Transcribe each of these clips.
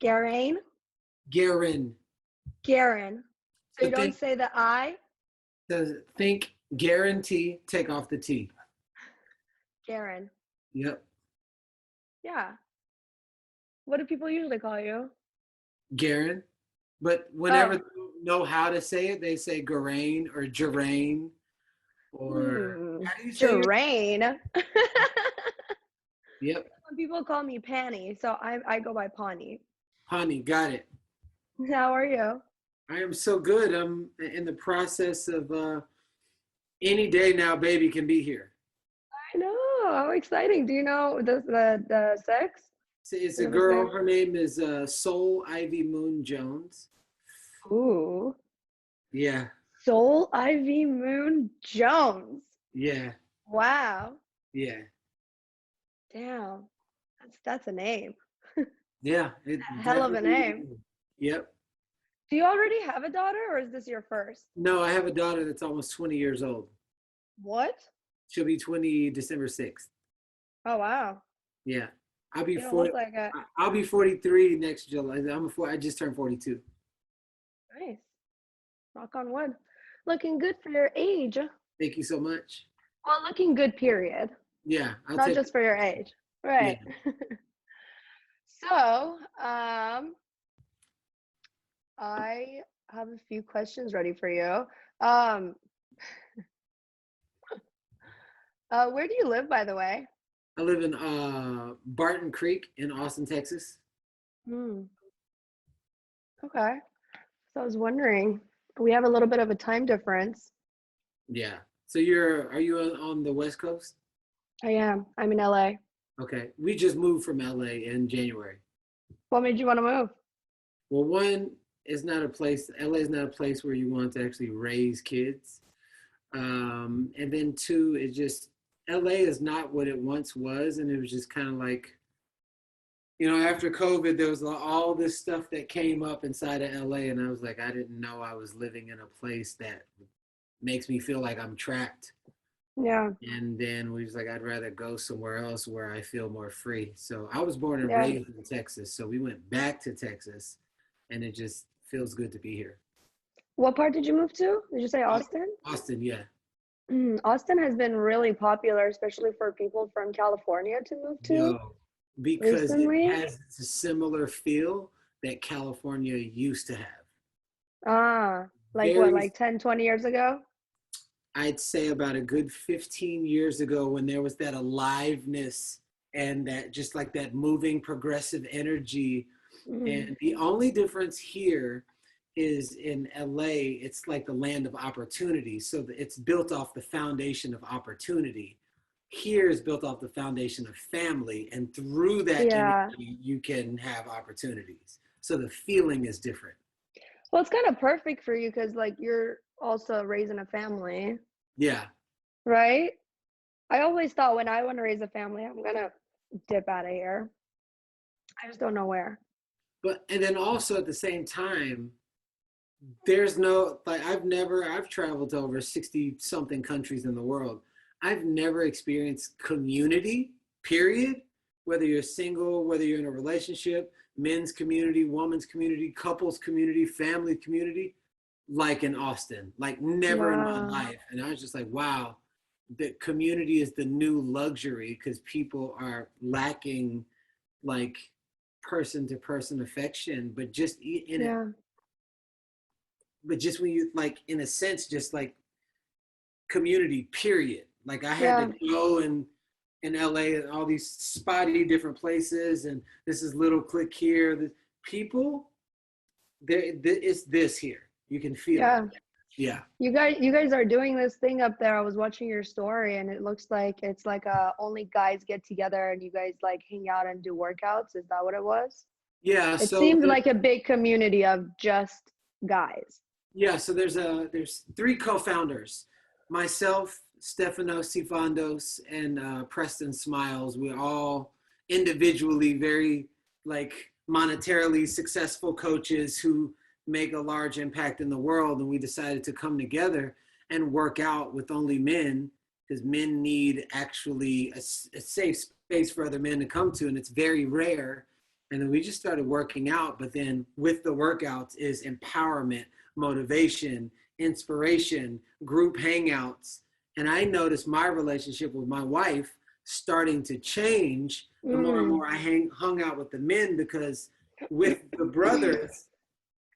Garrain? Garrain. Garrain. So So you don't think, say the I? think guarantee, take off the T. Garrain. Yep. Yeah. What do people usually call you? Garrain. But whenever Oh. they don't know how to say it, they say Garrain or Gerain or how do you say your Terrain. Yep. When people call me Pani, so I go by Pani. Pani, got it. How are you? I am so good. I'm in the process of any day now, baby can be here. I know. How exciting. Do you know the sex? It's Do a you know the sex? girl. Her name is Soul Ivy Moon Jones. Ooh. Yeah, Soul Ivy Moon Jones. yeah, Wow. yeah, Damn. That's a name. yeah. It Hell of a definitely name. is. Yep. Do you already have a daughter or is this your first? No, I have a daughter that's almost 20 years old. What? She'll be 20 December 6th. Oh wow. Yeah. I'll be You don't 40. look like it. I'll be 43 next July. I just turned 42. Nice. Knock on wood. Looking good for your age. Thank you so much. Well, looking good, period. Yeah, I'll Not take just for your age. Yeah. Right. So, I have a few questions ready for you. Um, where do you live, by the way? I live in Barton Creek in Austin, Texas. Hmm. Okay. So I was wondering, we have a little bit of a time difference. Yeah. So are you on the West Coast? I am. I'm in LA. Okay. We just moved from LA in January. What made you want to move? Well, one is not a place, LA is not a place where you want to actually raise kids. And then two, it just, LA is not what it once was. And it was just kind of like, after COVID, there was all this stuff that came up inside of LA. And I was like, I didn't know I was living in a place that makes me feel like I'm trapped. Yeah. And then we was like, I'd rather go somewhere else where I feel more free. So I was born and Yeah. raised in Texas. So we went back to Texas and it just feels good to be here. What part did you move to? Did you say Austin? Austin, yeah. Austin has been really popular, especially for people from California to move to Yo, because it recently. has a similar feel that California used to have. Ah, like what, Very, like 10, 20 years ago? I'd say about a good 15 years ago when there was that aliveness and that just like that moving progressive energy. Mm, And the only difference here is in LA, it's like the land of opportunity. So it's built off the foundation of opportunity. Here is built off the foundation of family. And through that yeah. community, you can have opportunities. So the feeling is different. Well, it's kind of perfect for you because, like, you're also raising a family, Yeah. right? I always thought when I want to raise a family, I'm gonna dip out of here. I just don't know where. And then also at the same time, there's no, like, I've traveled to over 60 something countries in the world. I've never experienced community, period. Whether you're single, whether you're in a relationship, men's community, women's community, couples community, family community, like in Austin, like never in my Wow. life. And I was just like, wow, the community is the new luxury because people are lacking like person to person affection, but just in it, Yeah. but just when you like, in a sense, just like community, period. Like I had Yeah. to go in LA and all these spotty different places, and this is little click here. The people, there, it's this here. You can feel it. Yeah. Yeah. You guys are doing this thing up there. I was watching your story and it looks like it's like only guys get together and you guys like hang out and do workouts. Is that what it was? Yeah. It So seemed like a big community of just guys. yeah. So there's three co-founders, myself, Stefano Sifandos, and Preston Smiles. We're all individually very like monetarily successful coaches who make a large impact in the world. And we decided to come together and work out with only men because men need actually a safe space for other men to come to. And it's very rare And then we just started working out. But then with the workouts is empowerment, motivation, inspiration, group hangouts. And I noticed my relationship with my wife starting to change the more and Mm. more I hung out with the men, because with the brothers,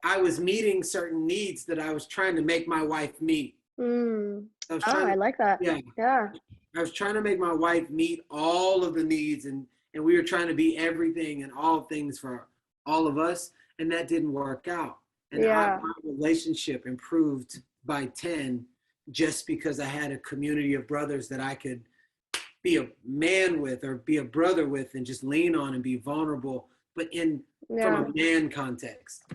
I was meeting certain needs that I was trying to make my wife meet. Mm. I was Oh, trying I to, like that. yeah, Yeah. I was trying to make my wife meet all of the needs, and we were trying to be everything and all things for all of us, and that didn't work out. And Yeah. my relationship improved by 10 just because I had a community of brothers that I could be a man with or be a brother with and just lean on and be vulnerable, but in from Yeah. a man context.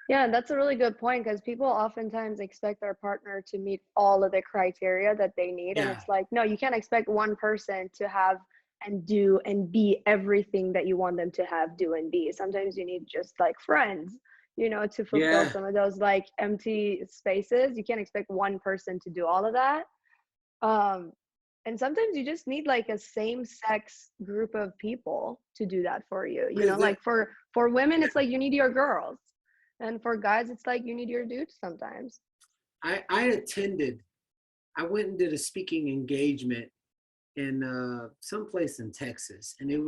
Yeah, that's a really good point because people oftentimes expect their partner to meet all of the criteria that they need. And Yeah. it's like, no, you can't expect one person to have and do and be everything that you want them to have, do, and be. Sometimes you need just like friends, to fulfill Yeah. some of those like empty spaces. You can't expect one person to do all of that. Um, and sometimes you just need like a same sex group of people to do that for you. Like for women, it's like you need your girls. And for guys, it's like you need your dudes sometimes. I went and did a speaking engagement in someplace in Texas, and there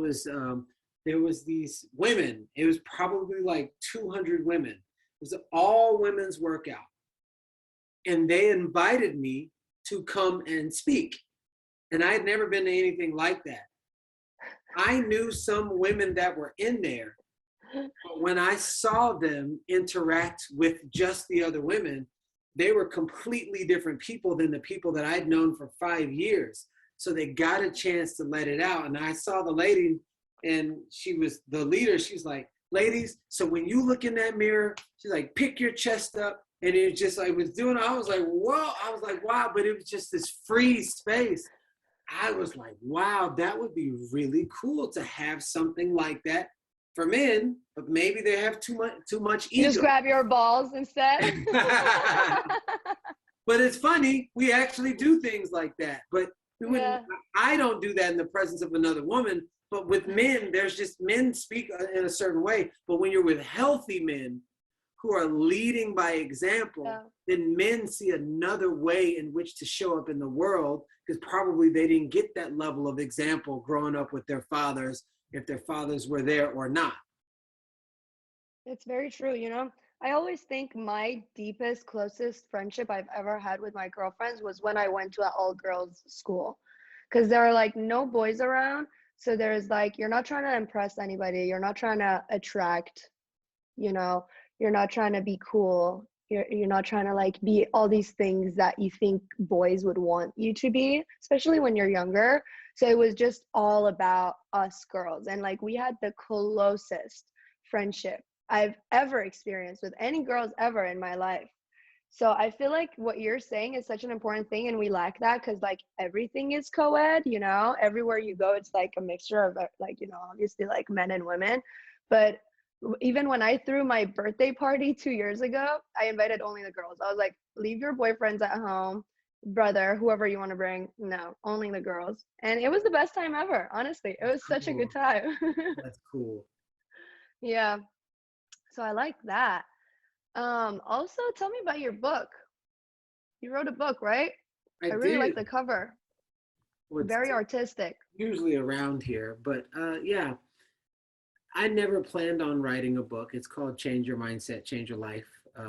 was these women. It was probably like 200 women. It was an all women's workout, and they invited me to come and speak. And I had never been to anything like that. I knew some women that were in there, but when I saw them interact with just the other women, they were completely different people than the people that I'd known for 5 years. So they got a chance to let it out. And I saw the lady, and she was the leader. She's like, ladies, so when you look in that mirror, she's like, pick your chest up. And it was just like, was doing, I was like, whoa. I was like, wow. But it was just this free space. I was like, wow, that would be really cool to have something like that for men, but maybe they have too much ego. You just grab your balls instead. But it's funny, we actually do things like that. But Yeah. I don't do that in the presence of another woman. But with men, there's just men speak in a certain way. But when you're with healthy men who are leading by example, Yeah. then men see another way in which to show up in the world, because probably they didn't get that level of example growing up with their fathers, if their fathers were there or not. It's very true. I always think my deepest, closest friendship I've ever had with my girlfriends was when I went to an all girls school. Because there are like no boys around. So there's like, you're not trying to impress anybody. You're not trying to attract, you know, you're not trying to be cool. You're not trying to like be all these things that you think boys would want you to be, especially when you're younger. So it was just all about us girls. And like we had the closest friendship I've ever experienced with any girls ever in my life. So I feel like what you're saying is such an important thing, and we lack that because like everything is co-ed, everywhere you go, it's like a mixture of like, obviously like men and women. But even when I threw my birthday party 2 years ago, I invited only the girls. I was like, leave your boyfriends at home, brother, whoever you want to bring. No, only the girls. And it was the best time ever, honestly. It was such a Cool. good time. That's cool. Yeah. So I like that. Also tell me about your book. You wrote a book, right? I I really like did. the cover. What's Very artistic. usually around here, but yeah, I never planned on writing a book. It's called Change Your Mindset, Change Your Life,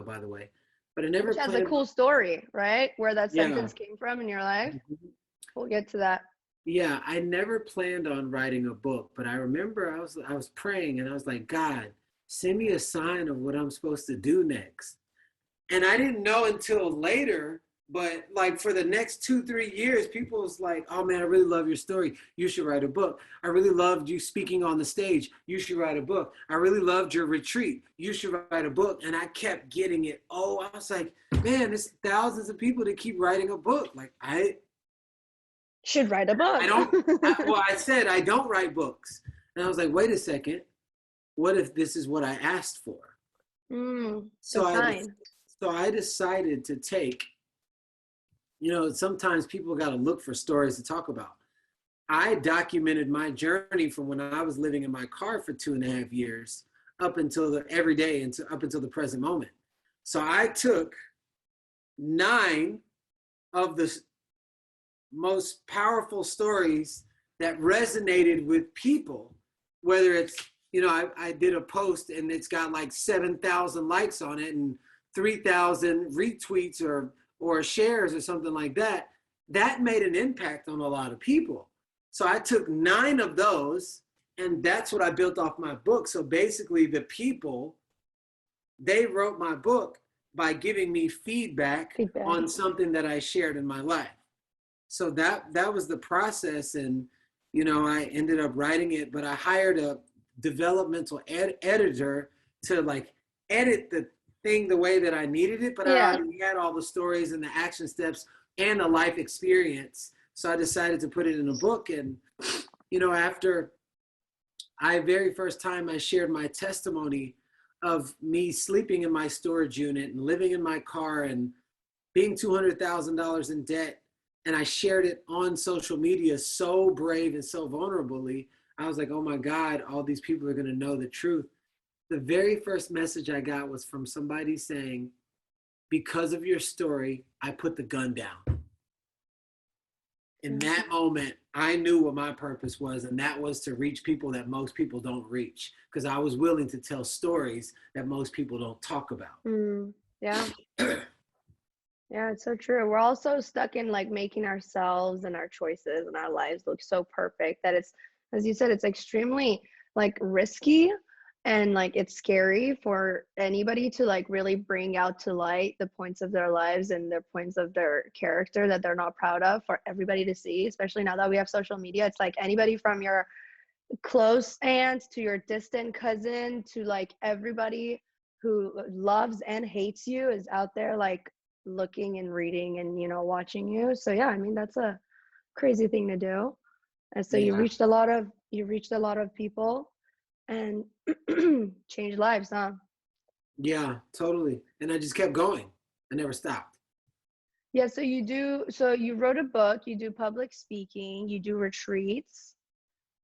by the way. But I never Which has a planned. cool story, right? Where that Yeah. sentence came from in your life. Mhm. We'll get to that. Yeah, I never planned on writing a book, but I remember I was praying and I was like, God, send me a sign of what I'm supposed to do next. And I didn't know until later, but like for the next 2 3 years, people was like, oh man, I really love your story, you should write a book. I really loved you speaking on the stage, you should write a book. I really loved your retreat, you should write a book. And I kept getting it. Oh, I was like, man, there's thousands of people that keep writing a book. Like I Should write a book. I said I don't write books. And I was like, wait a second, what if this is what I asked for? The sign. So I decided to take, sometimes people got to look for stories to talk about. I documented my journey from when I was living in my car for 2.5 years up until every day and up until the present moment. So I took 9 of the most powerful stories that resonated with people, whether it's, I did a post and it's got like 7,000 likes on it and 3,000 retweets or shares or something like that. That made an impact on a lot of people. So I took 9 of those, and that's what I built off my book. So basically the people, they wrote my book by giving me feedback on something that I shared in my life. So that was the process. And, I ended up writing it, but I hired a developmental editor to like edit the thing the way that I needed it, but I already had all the stories and the action steps and the life experience. So I decided to put it in a book. And, after very first time I shared my testimony of me sleeping in my storage unit and living in my car and being $200,000 in debt, and I shared it on social media so brave and so vulnerably, I was like, oh my God, all these people are going to know the truth. The very first message I got was from somebody saying, because of your story, I put the gun down. In that moment, I knew what my purpose was, and that was to reach people that most people don't reach, because I was willing to tell stories that most people don't talk about. Yeah. Yeah, it's so true. We're also stuck in like making ourselves and our choices and our lives look so perfect that it's, as you said, it's extremely like risky, and like it's scary for anybody to like really bring out to light the points of their lives and their points of their character that they're not proud of for everybody to see, especially now that we have social media. It's like anybody from your close aunt to your distant cousin to like everybody who loves and hates you is out there like looking and reading and watching you. So yeah, I mean, that's a crazy thing to do. And so you reached a lot of people and changed lives, huh? Yeah, totally. And I just kept going. I never stopped. Yeah, so you wrote a book, you do public speaking, you do retreats,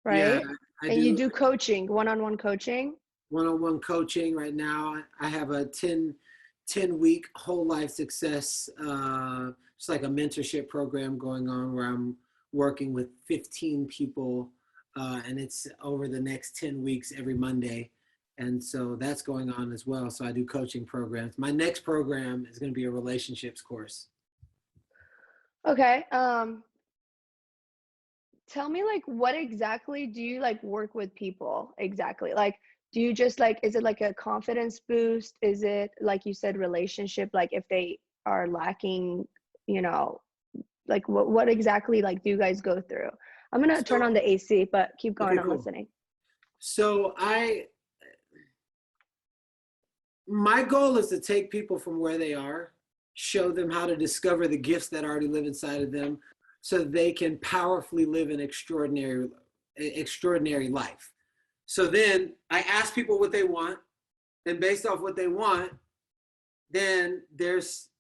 right? Yeah, I And you do do coaching, one-on-one coaching. one-on-one coaching right now. I have a 10-week whole life success, it's like a mentorship program going on where I'm working with 15 people, and it's over the next 10 weeks every Monday. And so that's going on as well. So I do coaching programs. My next program is going to be a relationships course. Okay. Tell me, like, what exactly do you like work with people exactly? Like, do you just like, is it like a confidence boost? Is it like you said, relationship? Like if they are lacking, you know, like what exactly like do you guys go through? I'm gonna turn on the AC, but keep going. Okay, I'm cool. listening. So my goal is to take people from where they are, show them how to discover the gifts that already live inside of them so they can powerfully live an extraordinary life. So then I ask people what they want, and based off what they want, then there's,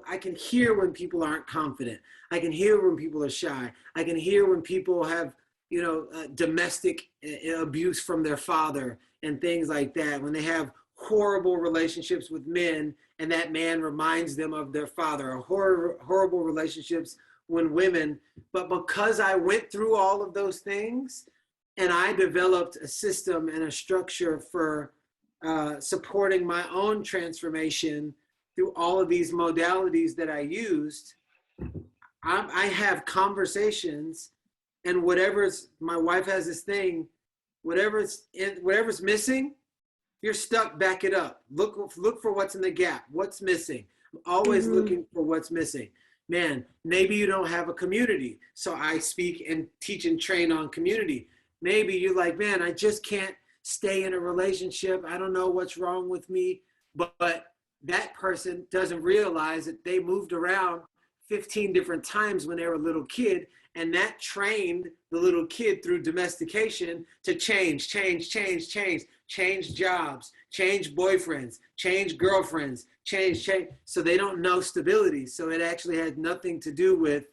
I can hear when people aren't confident. I can hear when people are shy. I can hear when people have, domestic abuse from their father and things like that. When they have horrible relationships with men and that man reminds them of their father, or horrible relationships when women. But because I went through all of those things and I developed a system and a structure for supporting my own transformation through all of these modalities that I used, I have conversations, and my wife has this thing, whatever's missing, you're stuck, back it up. Look for what's in the gap. What's missing? I'm always looking for what's missing. Man, maybe you don't have a community. So I speak and teach and train on community. Maybe you're like, man, I just can't stay in a relationship. I don't know what's wrong with me. But that person doesn't realize that they moved around 15 different times when they were a little kid. And that trained the little kid through domestication to change jobs, change boyfriends, change girlfriends, change. So they don't know stability. So it actually had nothing to do with,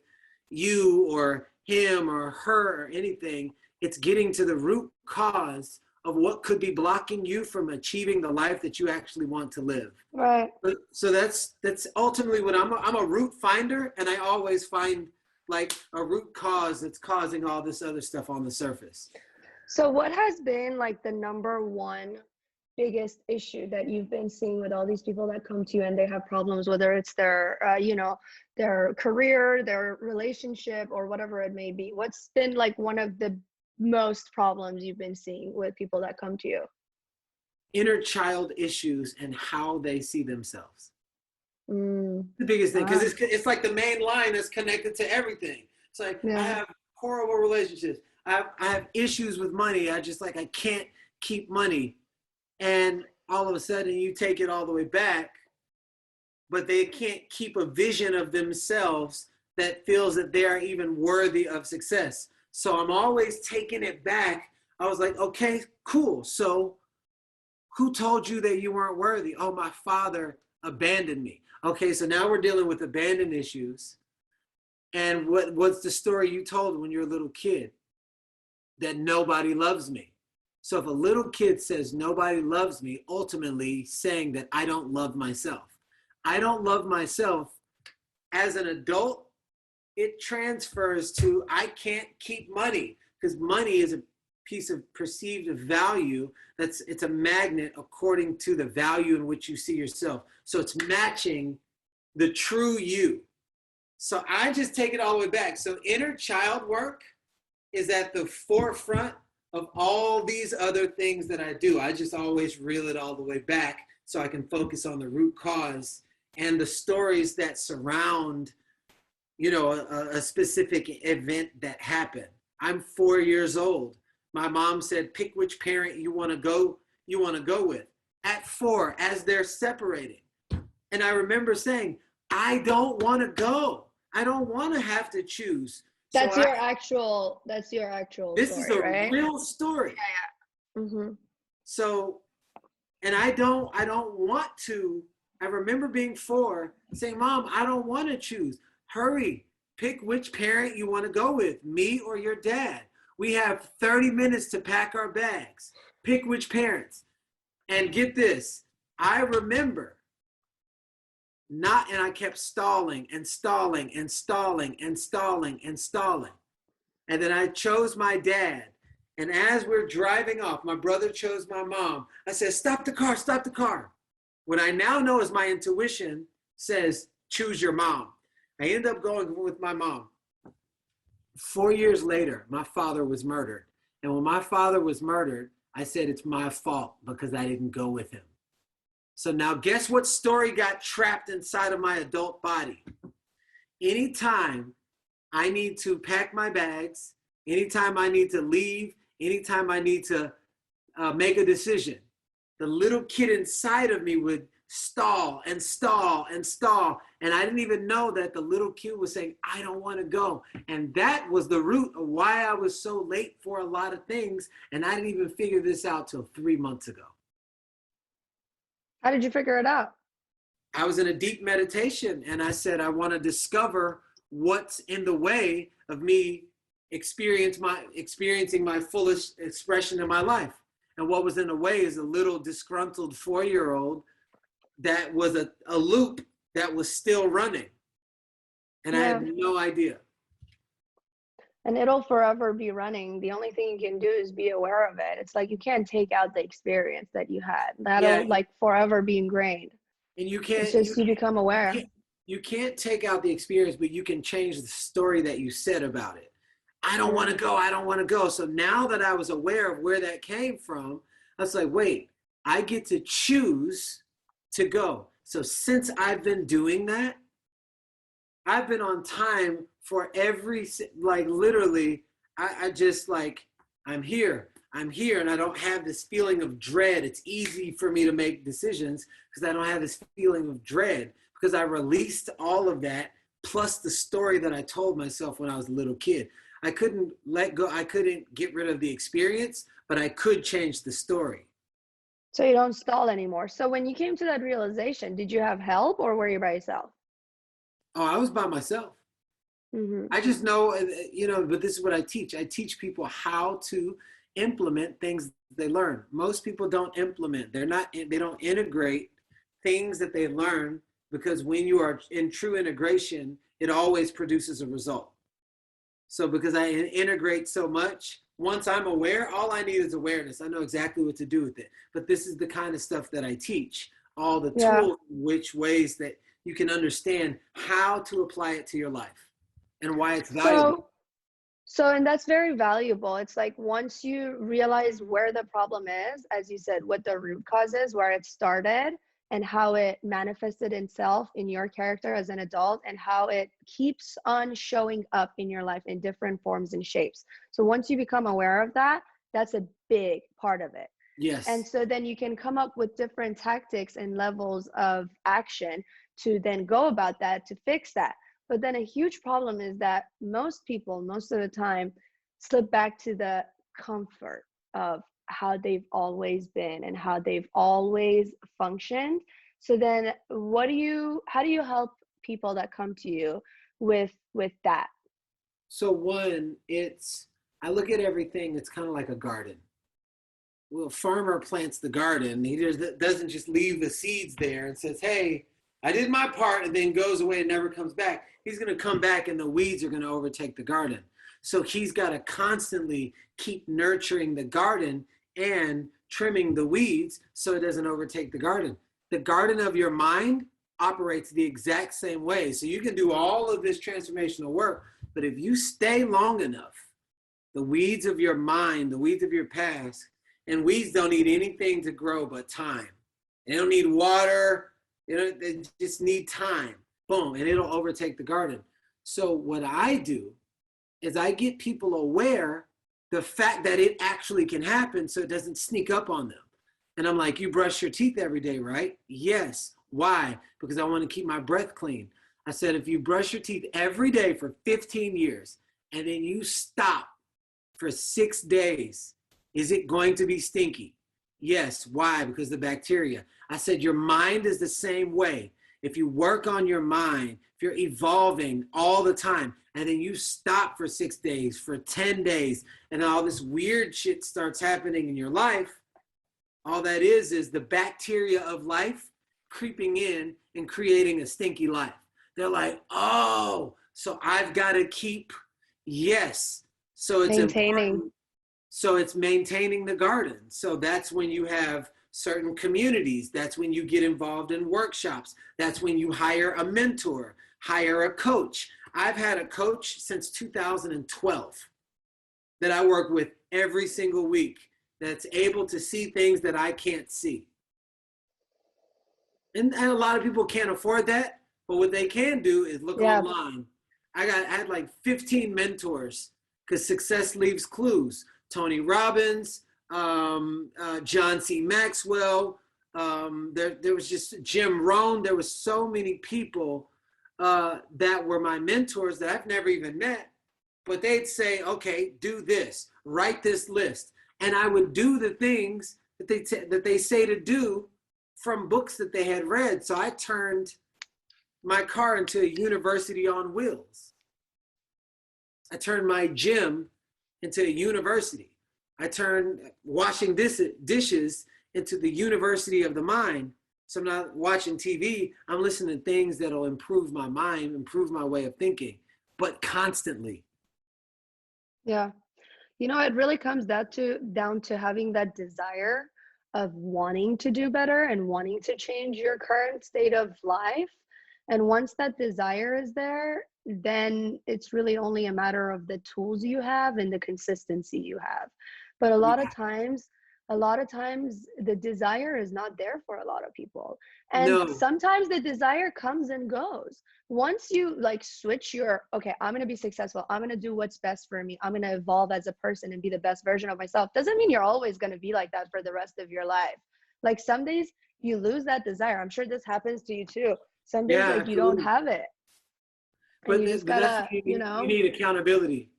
you or him or her or anything. It's getting to the root cause of what could be blocking you from achieving the life that you actually want to live. Right. So that's ultimately what I'm a root finder, and I always find like a root cause that's causing all this other stuff on the surface. So what has been like the number one biggest issue that you've been seeing with all these people that come to you and they have problems, whether it's their, their career, their relationship, or whatever it may be? What's been like one of the most problems you've been seeing with people that come to you? Inner child issues and how they see themselves. Mm, The biggest thing, because ah, it's like the main line that's connected to everything. It's like I yeah. have horrible relationships. I have issues with money. I can't keep money, and all of a sudden you take it all the way back, but they can't keep a vision of themselves that feels that they are even worthy of success. So I'm always taking it back. I was like, okay, cool. So who told you that you weren't worthy? Oh, my father abandoned me. Okay, so now we're dealing with abandoned issues. And what's the story you told when you're a little kid? That nobody loves me. So if a little kid says nobody loves me, ultimately saying that I don't love myself. I don't love myself as an adult, it transfers to I can't keep money, because money is a piece of perceived value. It's a magnet according to the value in which you see yourself. So it's matching the true you. So I just take it all the way back. So inner child work is at the forefront of all these other things that I do. I just always reel it all the way back so I can focus on the root cause and the stories that surround, a specific event that happened. I'm 4 years old. My mom said, pick which parent you want to go with. At 4, as they're separating. And I remember saying, I don't want to go. I don't want to have to choose. So That's your actual this is story, a right? real story. Mm-hmm. So, and I don't want to. I remember being 4, saying, Mom, I don't want to choose. Hurry, pick which parent you want to go with, me or your dad. We have 30 minutes to pack our bags. Pick which parents. And get this, I remember not, and I kept stalling and stalling and stalling and stalling and stalling. And then I chose my dad. And as we're driving off, my brother chose my mom. I said, stop the car, stop the car. What I now know is my intuition says, choose your mom. I ended up going with my mom. 4 years later, my father was murdered. And when my father was murdered, I said, it's my fault because I didn't go with him. So now guess what story got trapped inside of my adult body? Anytime I need to pack my bags, anytime I need to leave, anytime I need to make a decision, the little kid inside of me would stall and stall and stall. And I didn't even know that the little kid was saying, I don't want to go. And that was the root of why I was so late for a lot of things. And I didn't even figure this out till 3 months ago. How did you figure it out? I was in a deep meditation and I said, I want to discover what's in the way of me experiencing my fullest expression in my life. And what was in the way is a little disgruntled 4-year-old that was a loop that was still running. And I Yeah. had no idea. And it'll forever be running. The only thing you can do is be aware of it. It's like you can't take out the experience that you had. Yeah, That'll like forever be ingrained. and It's just you become aware. you can't take out the experience, but you can change the story that you said about it. I don't Yeah. want to go. I don't want to go. So now that I was aware of where that came from, I was like, wait, I get to choose to go. So since I've been doing that, I've been on time for like literally, I just like, I'm here. I'm here and I don't have this feeling of dread. It's easy for me to make decisions because I don't have this feeling of dread because I released all of that plus the story that I told myself when I was a little kid. I couldn't let go. I couldn't get rid of the experience, but I could change the story. So you don't stall anymore. So when you came to that realization, did you have help or were you by yourself? Oh, I was by myself. Hmm. I just know, but this is what I teach. I teach people how to implement things they learn. Most people don't implement. They don't integrate things that they learn, because when you are in true integration, it always produces a result. So because I integrate so much, once I'm aware, all I need is awareness. I know exactly what to do with it. But this is the kind of stuff that I teach, all the Yeah. tools, which ways that you can understand how to apply it to your life and why it's valuable. So and that's very valuable. It's like once you realize where the problem is, as you said, what the root cause is, where it started, and how it manifested itself in your character as an adult, and how it keeps on showing up in your life in different forms and shapes. So once you become aware of that, that's a big part of it. And Yes. so then you can come up with different tactics and levels of action to then go about that to fix that. But then a huge problem is that most people, most of the time, slip back to the comfort of how they've always been and how they've always functioned. So then how do you help people that come to you with that? So one, I look at everything, it's kind of like a garden. Well, farmer plants the garden. He doesn't just leave the seeds there and says, "Hey, I did my part," and then goes away and never comes back. He's going to come back and the weeds are going to overtake the garden. So he's got to constantly keep nurturing the garden and trimming the weeds so it doesn't overtake the garden. The garden of your mind operates the exact same way. So you can do all of this transformational work, but if you stay long enough, the weeds of your mind, the weeds of your past, and weeds don't need anything to grow but time. They don't need water. They just need time. Boom, and it'll overtake the garden. So what I do is I get people aware the fact that it actually can happen, so it doesn't sneak up on them. And I'm like, you brush your teeth every day, right? Yes. Why? Because I want to keep my breath clean. I said, if you brush your teeth every day for 15 years and then you stop for 6 days, is it going to be stinky? Yes. Why? Because the bacteria. I said, your mind is the same way. If you work on your mind, if you're evolving all the time, and then you stop for 6 days, for 10 days, and all this weird shit starts happening in your life, all that is the bacteria of life creeping in and creating a stinky life. They're like, oh, so I've got to keep, yes. So it's Maintaining. important. So it's maintaining the garden. So that's when you have certain communities. That's when you get involved in workshops. That's when you hire a mentor, hire a coach. I've had a coach since 2012 that I work with every single week that's able to see things that I can't see. And a lot of people can't afford that, but what they can do is look Yeah. online. I had like 15 mentors because success leaves clues. Tony Robbins, John C. Maxwell, there was just Jim Rohn. There was so many people that were my mentors that I've never even met, but they'd say, okay, do this, write this list. And I would do the things that they say to do from books that they had read. So I turned my car into a university on wheels. I turned my gym into a university. I turned washing dishes into the university of the mind. So I'm not watching TV. I'm listening to things that'll improve my mind, improve my way of thinking, but constantly. Yeah. It really comes down to having that desire of wanting to do better and wanting to change your current state of life. And once that desire is there, then it's really only a matter of the tools you have and the consistency you have. But Yeah. a lot of times the desire is not there for a lot of people. And No. sometimes the desire comes and goes. Once you like switch your, okay, I'm going to be successful, I'm going to do what's best for me, I'm going to evolve as a person and be the best version of myself, doesn't mean you're always going to be like that for the rest of your life. Like some days you lose that desire. I'm sure this happens to you too. Some days Yeah, like you don't absolutely. have it and you just But that's gotta, what you need. You need accountability.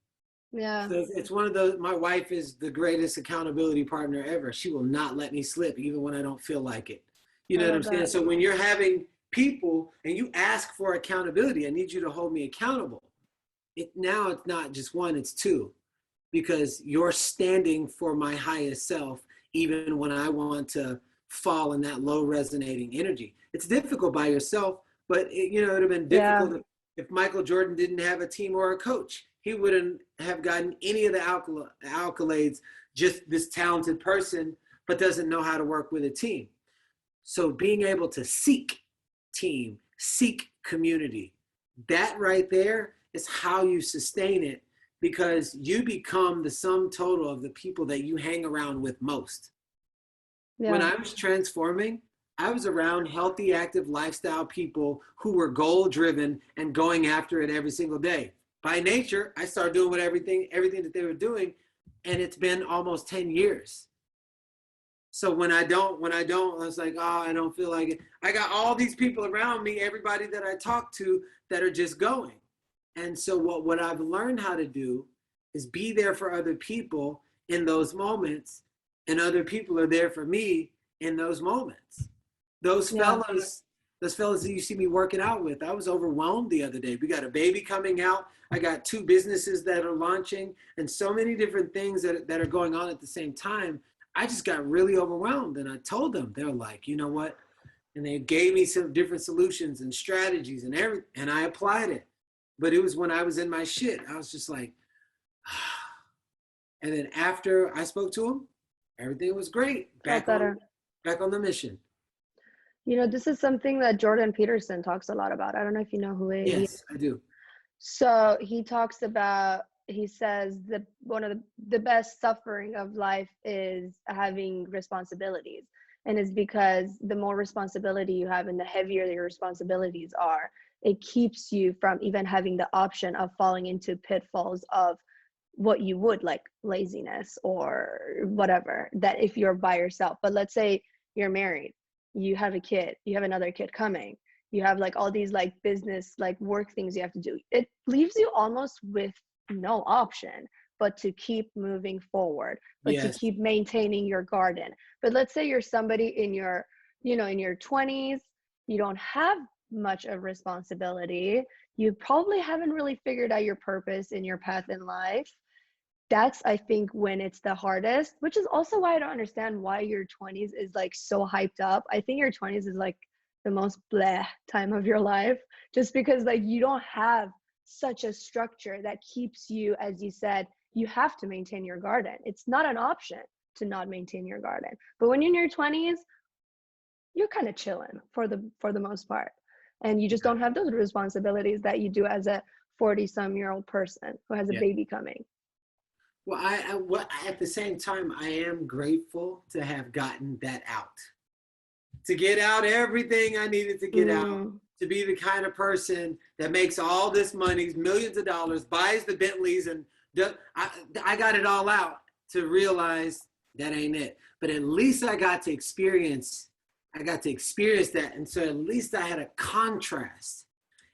yeah. So it's one of the. My wife is the greatest accountability partner ever. She will not let me slip, even when I don't feel like it. You I know what I'm love saying? that. So when you're having people and you ask for accountability, I need you to hold me accountable. now it's not just one, it's two, because you're standing for my highest self, even when I want to fall in that low resonating energy. It's difficult by yourself, but it would have been Yeah. difficult if Michael Jordan didn't have a team or a coach. He wouldn't have gotten any of the accolades, just this talented person, but doesn't know how to work with a team. So being able to seek team, seek community, that right there is how you sustain it, because you become the sum total of the people that you hang around with most. When Yeah. I was transforming, I was around healthy, active lifestyle people who were goal driven and going after it every single day. By nature, I started doing everything that they were doing, and it's been almost 10 years. So when I was like, oh, I don't feel like it. I got all these people around me, everybody that I talk to, that are just going. And so what I've learned how to do is be there for other people in those moments, and other people are there for me in those moments. Those Yeah. fellas, those fellas that you see me working out with, I was overwhelmed the other day. We got a baby coming out. I got two businesses that are launching, and so many different things that are going on at the same time. I just got really overwhelmed, and I told them. They're like, you know what? And they gave me some different solutions and strategies and everything, and I applied it. But it was when I was in my shit. I was just like, and then after I spoke to him, everything was great. Felt better. Back on the mission. This is something that Jordan Peterson talks a lot about. I don't know if you know who he is. Yes, I do. So he talks about, he says that one of the best suffering of life is having responsibilities. And it's because the more responsibility you have and the heavier your responsibilities are, it keeps you from even having the option of falling into pitfalls of what you would, like laziness or whatever, that if you're by yourself. But let's say you're married, you have a kid, you have another kid coming, you have like all these like business, like work things you have to do. It leaves you almost with no option but to keep moving forward, but to Yes. keep maintaining your garden. But let's say you're somebody in your, in your 20s, you don't have much of responsibility, you probably haven't really figured out your purpose in your path in life. That's, I think, when it's the hardest, which is also why I don't understand why your 20s is like so hyped up. I think your 20s is like the most bleh time of your life, just because like you don't have such a structure that keeps you, as you said, you have to maintain your garden. It's not an option to not maintain your garden. But when you're in your 20s, you're kind of chilling for the most part. And you just don't have those responsibilities that you do as a 40-some-year-old person who has a Yeah. baby coming. Well, at the same time, I am grateful to have gotten that out, to get out everything I needed to get out, Mm, to be the kind of person that makes all this money, millions of dollars, buys the Bentleys, and I got it all out to realize that ain't it. But at least I got to experience. I got to experience that, and so at least I had a contrast.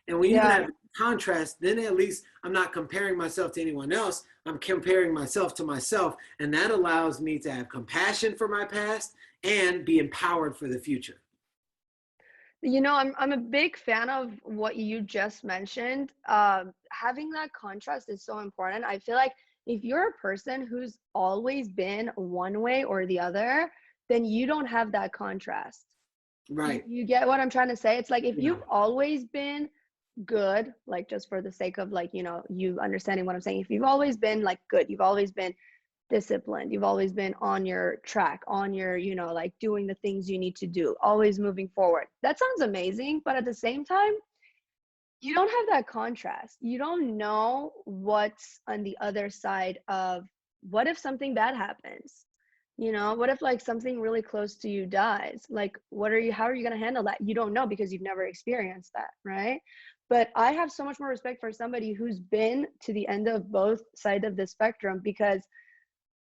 And when you can yeah. have contrast, then at least I'm not comparing myself to anyone else. I'm comparing myself to myself. And that allows me to have compassion for my past and be empowered for the future. I'm a big fan of what you just mentioned. Having that contrast is so important. I feel like if you're a person who's always been one way or the other, then you don't have that contrast. You, Right. you get what I'm trying to say? It's like if Yeah. you've always been good, like just for the sake of like, you understanding what I'm saying, if you've always been like good, you've always been disciplined, you've always been on your track, on your, like doing the things you need to do, always moving forward, that sounds amazing. But at the same time, you don't have that contrast. You don't know what's on the other side of, what if something bad happens, what if like something really close to you dies, like how are you going to handle that? You don't know, because you've never experienced that, right? But I have so much more respect for somebody who's been to the end of both sides of the spectrum, because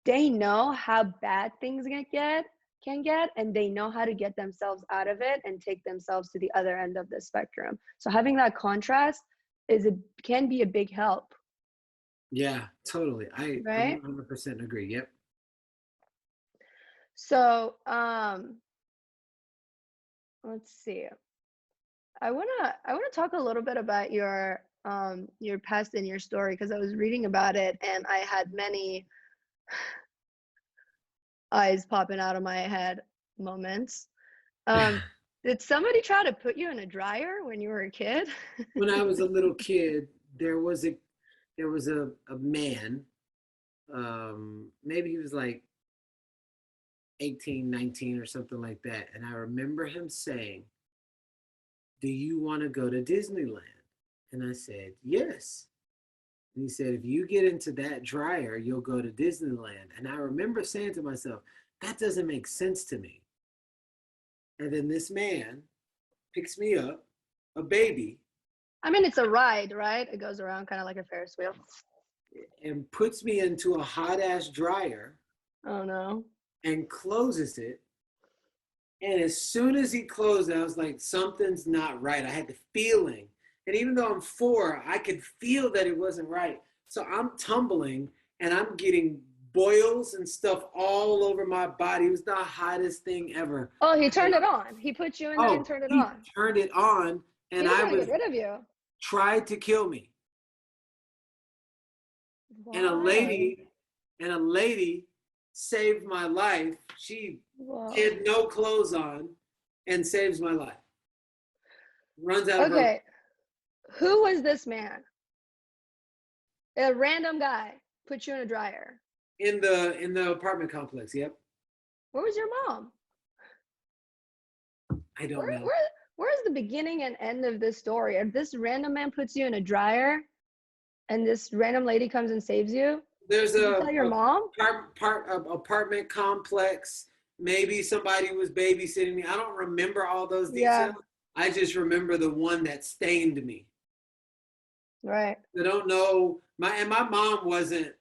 they know how bad things can get, and they know how to get themselves out of it and take themselves to the other end of the spectrum. So having that contrast can be a big help, Yeah, totally. I right? 100% agree. Yep. So let's see. I wanna talk a little bit about your your past and your story, because I was reading about it and I had many eyes popping out of my head moments. Did somebody try to put you in a dryer when you were a kid? When I was a little kid, there was a man, maybe he was like 18, 19 or something like that. And I remember him saying, "Do you want to go to Disneyland?" And I said, "Yes." And he said, "If you get into that dryer, you'll go to Disneyland." And I remember saying to myself, that doesn't make sense to me. And then this man picks me up, a baby, I mean, it's a ride, right? It goes around kind of like a Ferris wheel. and puts me into a hot ass dryer Oh no. and closes it. And as soon as he closed it, I was like, something's not right. I had the feeling. And even though I'm 4, I could feel that it wasn't right. So I'm tumbling and I'm getting boils and stuff all over my body. It was the hottest thing ever. Oh, he turned it on. He put you in there and Oh, turned it he on. turned it on He and was I gonna was get rid of you. tried to kill me. And a Why? lady, and a lady saved my life. She Whoa. had no clothes on and saves my life. Runs out of her Okay, who was this man? A random guy put you in a dryer. in the apartment complex. Yep. Where was your mom? I don't Where know. where where's the beginning and end of this story? If this random man puts you in a dryer and this random lady comes and saves you, There's did you a, tell your mom? apartment complex. Maybe somebody was babysitting me. I don't remember all those Yeah, details. I just remember the one that stained me. right. I don't know. My mom wasn't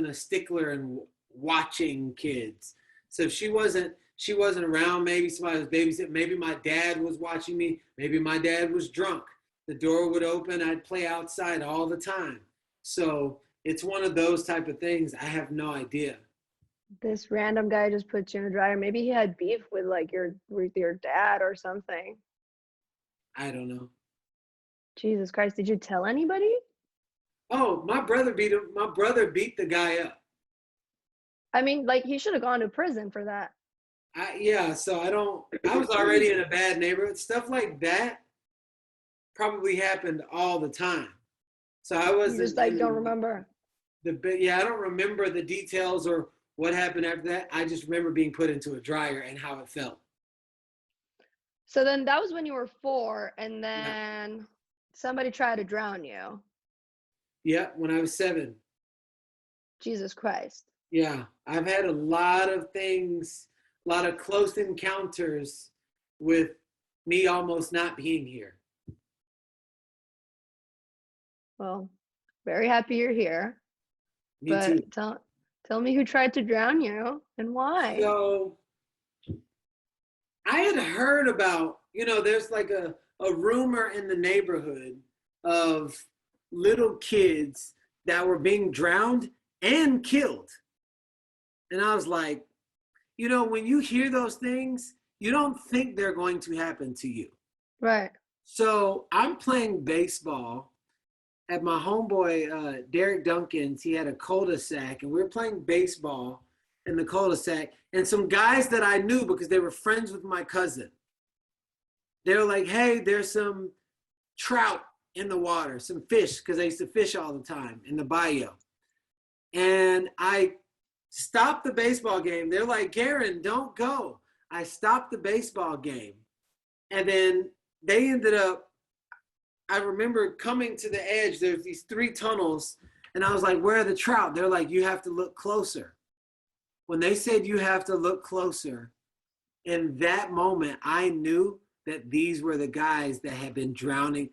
a stickler in watching kids. So if she wasn't around, maybe somebody was babysitting, maybe my dad was watching me, maybe my dad was drunk. The door would open, I'd play outside all the time. So it's one of those type of things. I have no idea. This random guy just puts you in a dryer. Maybe he had beef with like your dad or something. I don't know. Jesus Christ, did you tell anybody? Oh, my brother beat the guy up. I mean, like he should have gone to prison for that. Yeah, so I was already in a bad neighborhood. Stuff like that probably happened all the time. So I You just wasn't like don't in remember. yeah, I don't remember the details or what happened after that. I just remember being put into a dryer and how it felt. So then that was when you were 4, and Yeah. then somebody tried to drown you. Yeah, when I was 7. Jesus Christ. Yeah, I've had a lot of things, a lot of close encounters with me almost not being here. Well, very happy you're here. Me too. But tell me who tried to drown you and why. So I had heard about, there's like a rumor in the neighborhood of little kids that were being drowned and killed. And I was like, when you hear those things, you don't think they're going to happen to you. Right. So I'm playing baseball at my homeboy, Derek Duncan's. He had a cul-de-sac, and we were playing baseball in the cul-de-sac. And some guys that I knew because they were friends with my cousin, they were like, "Hey, there's some trout in the water, some fish," because I used to fish all the time in the bayou. And I stopped the baseball game. They're like, "Garrain, don't go." I stopped the baseball game. And then they ended up, I remember coming to the edge, there's these 3 tunnels, and I was like, "Where are the trout?" They're like, "You have to look closer." When they said you have to look closer, in that moment, I knew that these were the guys that had been drowning.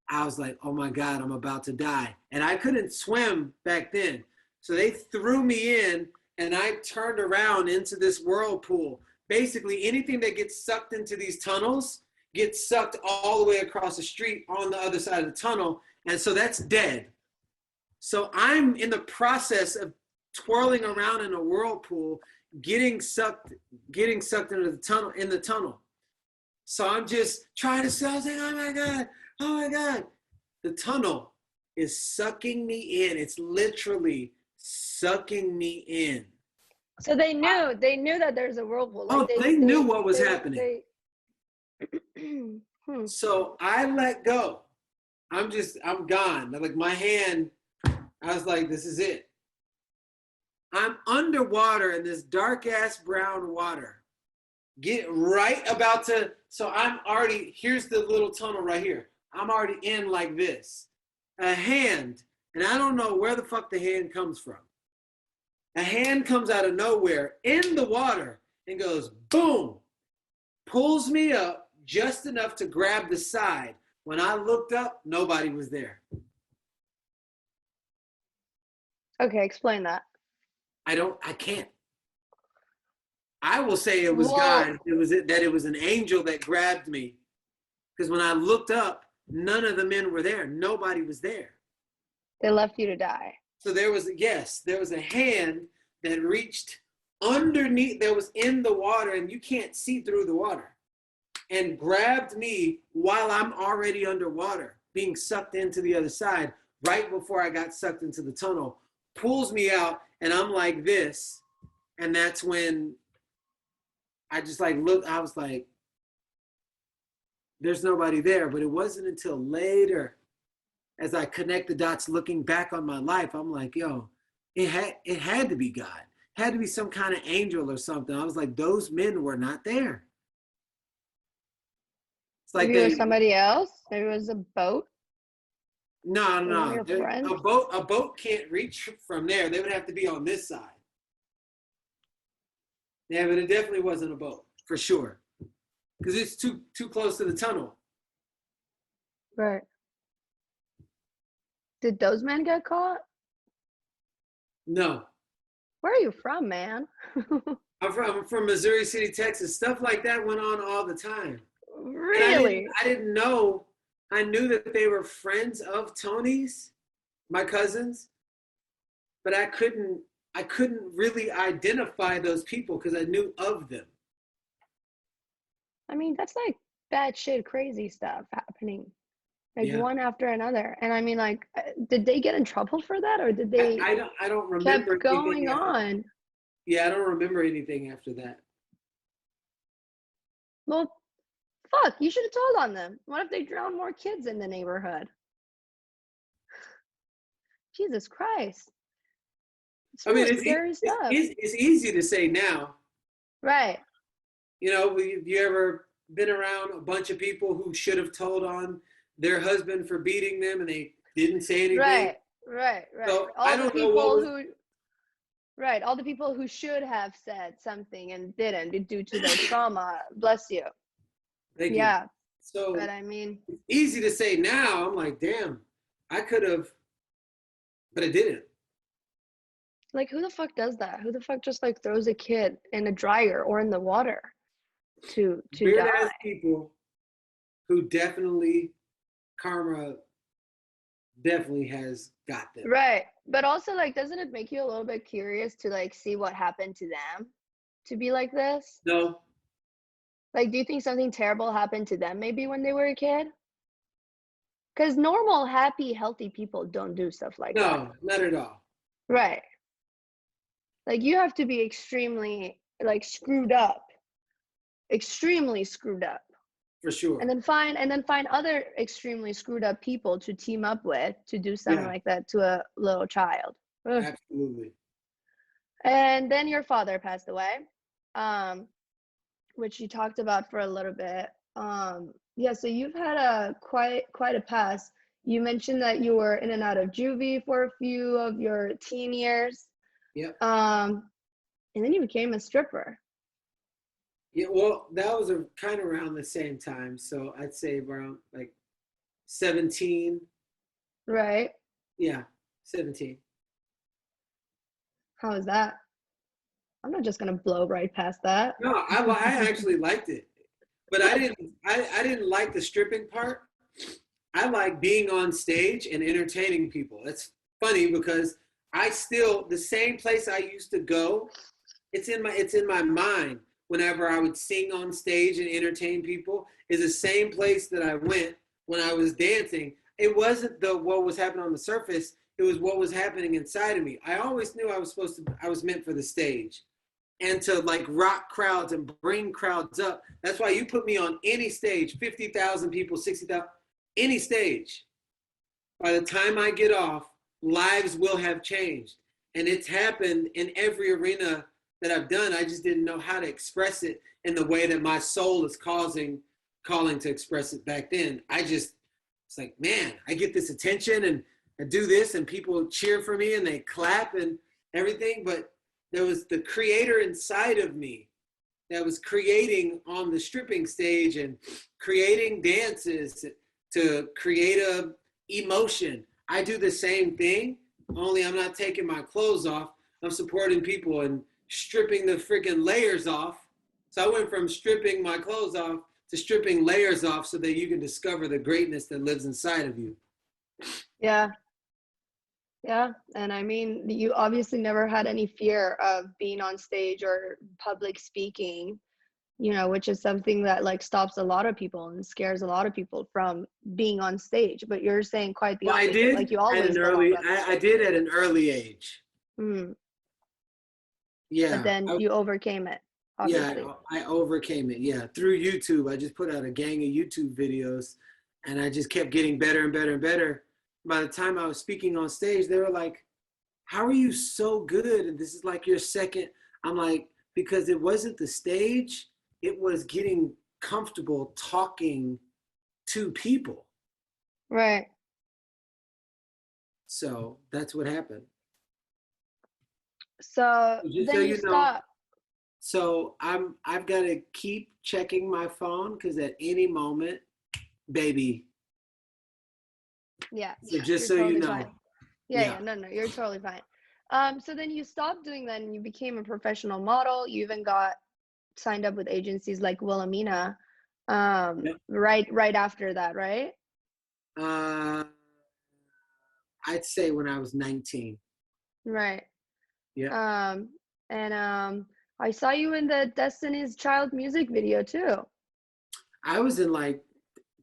I was like, "Oh my God, I'm about to die." And I couldn't swim back then. So they threw me in, and I turned around into this whirlpool. Basically, anything that gets sucked into these tunnels gets sucked all the way across the street on the other side of the tunnel. And so that's dead. So I'm in the process of twirling around in a whirlpool, getting sucked into the tunnel, in the tunnel. So I'm just trying to say, I was like, "Oh my God, Oh my God. The tunnel is sucking me in. It's literally sucking me in. So they knew that there's a whirlpool. Like Oh, they they knew they what was they happening. they. Hmm. So I let go. I'm gone. Like my hand, I was like, this is it. I'm underwater in this dark ass brown water. Get right about to, so I'm already, here's the little tunnel right here. I'm already in like this. A hand, and I don't know where the fuck the hand comes from. A hand comes out of nowhere in the water and goes boom, pulls me up just enough to grab the side. When I looked up, nobody was there. Okay, explain that. I can't. I will say it was Well, God. It was an angel that grabbed me. Because when I looked up, none of the men were there. Nobody was there. they left you to die. So there was a hand that reached underneath, that was in the water, and you can't see through the water, and grabbed me while I'm already underwater, being sucked into the other side, right before I got sucked into the tunnel, pulls me out, and I'm like this. And that's when I just like looked, I was like, there's nobody there. But it wasn't until later, as I connect the dots looking back on my life, I'm like, yo, it had to be God. It had to be some kind of angel or something. I was like, those men were not there. It's like Maybe it was somebody else. Maybe it was a boat. One of no. your friends. A boat can't reach from there. They would have to be on this side. Yeah, but it definitely wasn't a boat, for sure. Because it's too close to the tunnel. Right. Did those men get caught? No. Where are you from, man? I'm from Missouri City, Texas. Stuff like that went on all the time. And Really? I didn't know. I knew that they were friends of Tony's, my cousins, but I couldn't really identify those people because I knew of them. I mean, that's like bad shit, crazy stuff happening, like Yeah. one after another. And I mean, like, did they get in trouble for that, or did they I don't remember kept anything going after. on? Yeah, I don't remember anything after that. Well, fuck, you should have told on them. What if they drowned more kids in the neighborhood? Jesus Christ. It's I mean, really scary stuff. it's easy to say now. Right. You know, have you ever been around a bunch of people who should have told on their husband for beating them and they didn't say anything? Right. So I All the don't know what people was. who Right, all the people who should have said something and didn't due to their trauma. Bless you. Thank you. Yeah, but So I mean, it's easy to say now. I'm like, damn, I could have, but I didn't. like, who the fuck does that? Who the fuck just like throws a kid in a dryer or in the water to Weird die? ass people who definitely karma definitely has got them. Right, but also like, doesn't it make you a little bit curious to like see what happened to them to be like this? No, Like, do you think something terrible happened to them maybe when they were a kid? Because normal, happy, healthy people don't do stuff like that. no, not at all. Right. Like, you have to be extremely like screwed up, extremely screwed up, For sure. and then find other extremely screwed up people to team up with to do something Yeah, like that to a little child. Ugh. absolutely. And then your father passed away, um, which you talked about for a little bit. Yeah, so you've had a quite a past. You mentioned that you were in and out of juvie for a few of your teen years. Yep. And then you became a stripper. Yeah, well, that was a kind of around the same time. So I'd say around like 17. Right. Yeah, 17. How is that? I'm not just gonna blow right past that. No, I actually liked it, but I didn't like the stripping part. I like being on stage and entertaining people. It's funny because I still, the same place I used to go, it's in my mind whenever I would sing on stage and entertain people, is the same place that I went when I was dancing. It wasn't the what was happening on the surface. It was what was happening inside of me. I always knew I was meant for the stage and to like rock crowds and bring crowds up. That's why you put me on any stage, 50,000 people, 60,000, any stage. By the time I get off, lives will have changed. And it's happened in every arena that I've done. I just didn't know how to express it in the way that my soul is calling to express it back then. It's like, man, I get this attention and I do this and people cheer for me and they clap and everything. But there was the creator inside of me that was creating on the stripping stage and creating dances to create a emotion. I do the same thing, only I'm not taking my clothes off. I'm supporting people and stripping the freaking layers off. So I went from stripping my clothes off to stripping layers off so that you can discover the greatness that lives inside of you. Yeah. Yeah. And I mean, you obviously never had any fear of being on stage or public speaking, which is something that like stops a lot of people and scares a lot of people from being on stage. But you're saying quite the Well, I opposite. Like did you at always an belonged early, on the I stage. did at an early age. Mm. But Yeah. then you overcame it, Yeah, obviously. I overcame it. Yeah, through YouTube, I just put out a gang of YouTube videos, and I just kept getting better and better and better. By the time I was speaking on stage, they were like, "How are you so good?" And this is like your second. I'm like, because it wasn't the stage; it was getting comfortable talking to people. Right. So that's what happened. So Just so then you you know, stop. so I've got to keep checking my phone because at any moment, baby. Yeah, So yeah, just you're so you totally know, fine. Yeah, yeah, yeah, no, no, you're totally fine. So then you stopped doing that and you became a professional model. You even got signed up with agencies like Wilhelmina, yep. right after that, right? Uh, I'd say when I was 19. Right. Yeah, Um, and I saw you in the Destiny's Child music video too. I was in like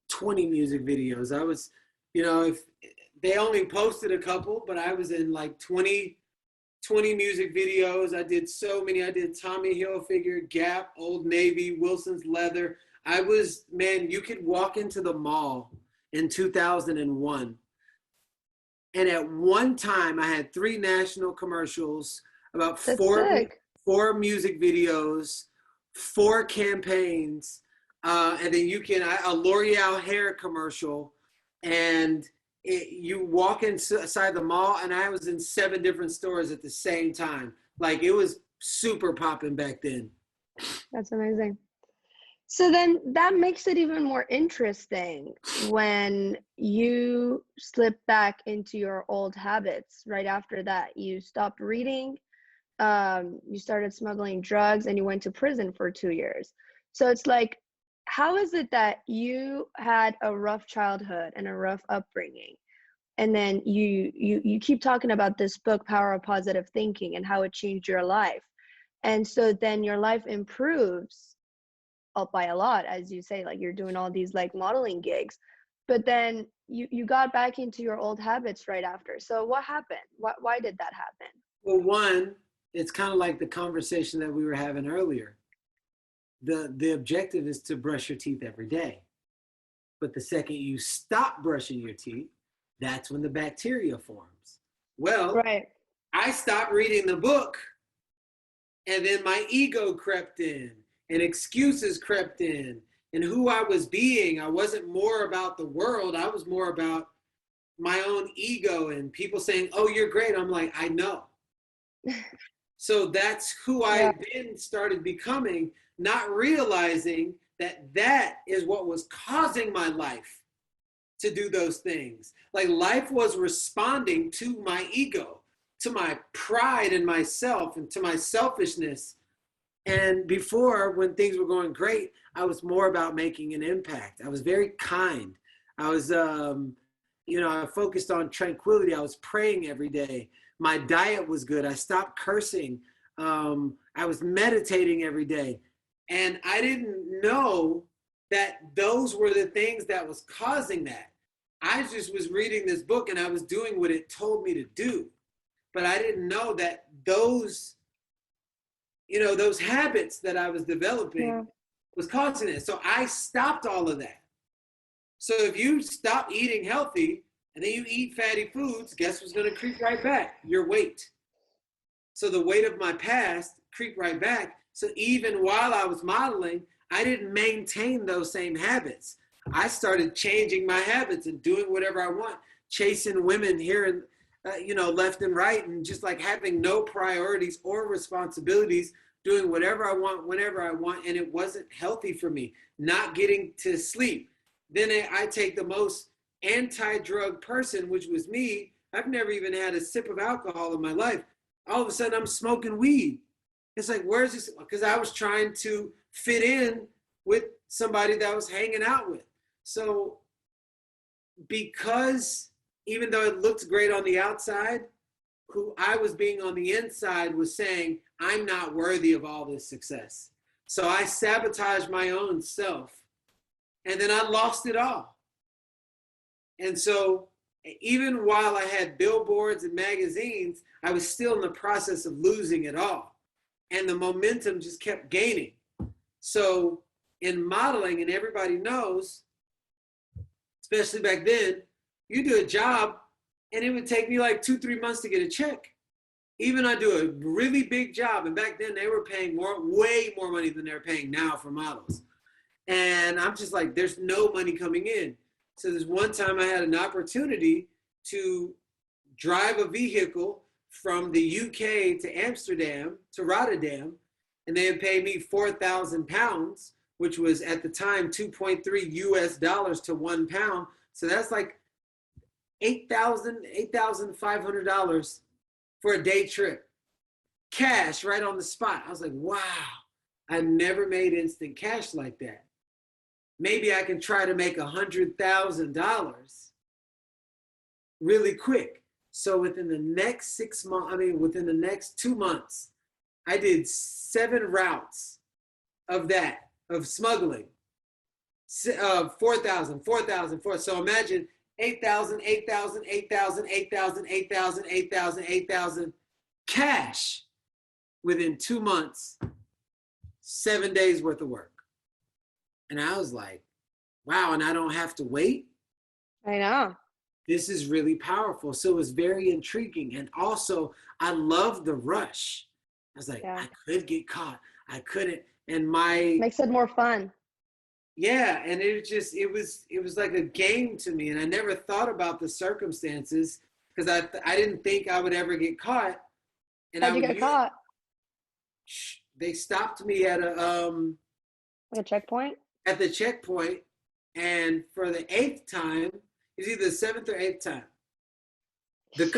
20 music videos. I was, if they only posted a couple, but I was in like 20 music videos. I did so many. I did Tommy Hilfiger, Gap, Old Navy, Wilson's Leather. Man, you could walk into the mall in 2001. And at one time, I had 3 national commercials, about That's sick. four music videos, 4 campaigns, and then a L'Oreal hair commercial, and you walk inside the mall, and I was in 7 different stores at the same time. Like it was super popping back then. That's amazing. So then that makes it even more interesting when you slip back into your old habits right after that. You stopped reading, you started smuggling drugs, and you went to prison for 2 years. So it's like, how is it that you had a rough childhood and a rough upbringing? And then you keep talking about this book, Power of Positive Thinking, and how it changed your life. And so then your life improves up by a lot, as you say, like you're doing all these like modeling gigs, but then you got back into your old habits right after. So what happened? Why did that happen? Well, one, it's kind of like the conversation that we were having earlier. The objective is to brush your teeth every day. But the second you stop brushing your teeth, that's when the bacteria forms. Well, Right. I stopped reading the book, and then my ego crept in, and excuses crept in, and who I was being. I wasn't more about the world, I was more about my own ego and people saying, "Oh, you're great." I'm like, I know. So that's who Yeah. I then started becoming, not realizing that that is what was causing my life to do those things. Like life was responding to my ego, to my pride in myself, and to my selfishness. And before, when things were going great, I was more about making an impact. I was very kind. I was, I focused on tranquility. I was praying every day. My diet was good. I stopped cursing. I was meditating every day. And I didn't know that those were the things that was causing that. I just was reading this book and I was doing what it told me to do. But I didn't know that those, those habits that I was developing Yeah. was causing it. So I stopped all of that. So if you stop eating healthy and then you eat fatty foods, guess what's going to creep right back? Your weight. So the weight of my past creep right back. So even while I was modeling, I didn't maintain those same habits. I started changing my habits and doing whatever I want, chasing women here and left and right, and just like having no priorities or responsibilities, doing whatever I want, whenever I want, and it wasn't healthy for me. Not getting to sleep. Then I take the most anti-drug person, which was me. I've never even had a sip of alcohol in my life. All of a sudden, I'm smoking weed. It's like, where's this? Because I was trying to fit in with somebody that I was hanging out with. So because even though it looked great on the outside, who I was being on the inside was saying, I'm not worthy of all this success. So I sabotaged my own self. And then I lost it all. And so even while I had billboards and magazines, I was still in the process of losing it all. And the momentum just kept gaining. So in modeling, and everybody knows, especially back then, you do a job and it would take me like 2-3 months to get a check. Even I do a really big job, and back then they were paying way more money than they're paying now for models. And I'm just like, there's no money coming in. So there's one time I had an opportunity to drive a vehicle from the UK to Amsterdam to Rotterdam, and they would pay me 4,000 pounds, which was at the time 2.3 US dollars to 1 pound. So that's like $8,500 for a day trip. Cash right on the spot. I was like, wow, I never made instant cash like that. Maybe I can try to make $100,000 really quick. So within the next 6 months, within the next 2 months, I did 7 routes of smuggling. 4,000. So imagine 8,000, 8,000, 8,000, 8,000, 8,000, 8,000, 8,000 cash within 2 months, 7 days worth of work. And I was like, wow, and I don't have to wait? I know. This is really powerful. So it was very intriguing. And also, I love the rush. I was like, Yeah. I could get caught. I couldn't. And Makes it more fun. yeah, and it was like a game to me. And I never thought about the circumstances because I didn't think I would ever get caught. And How'd you get caught? They stopped me at Like a checkpoint? at the checkpoint, and for the 8th time, it's either the 7th or 8th time, the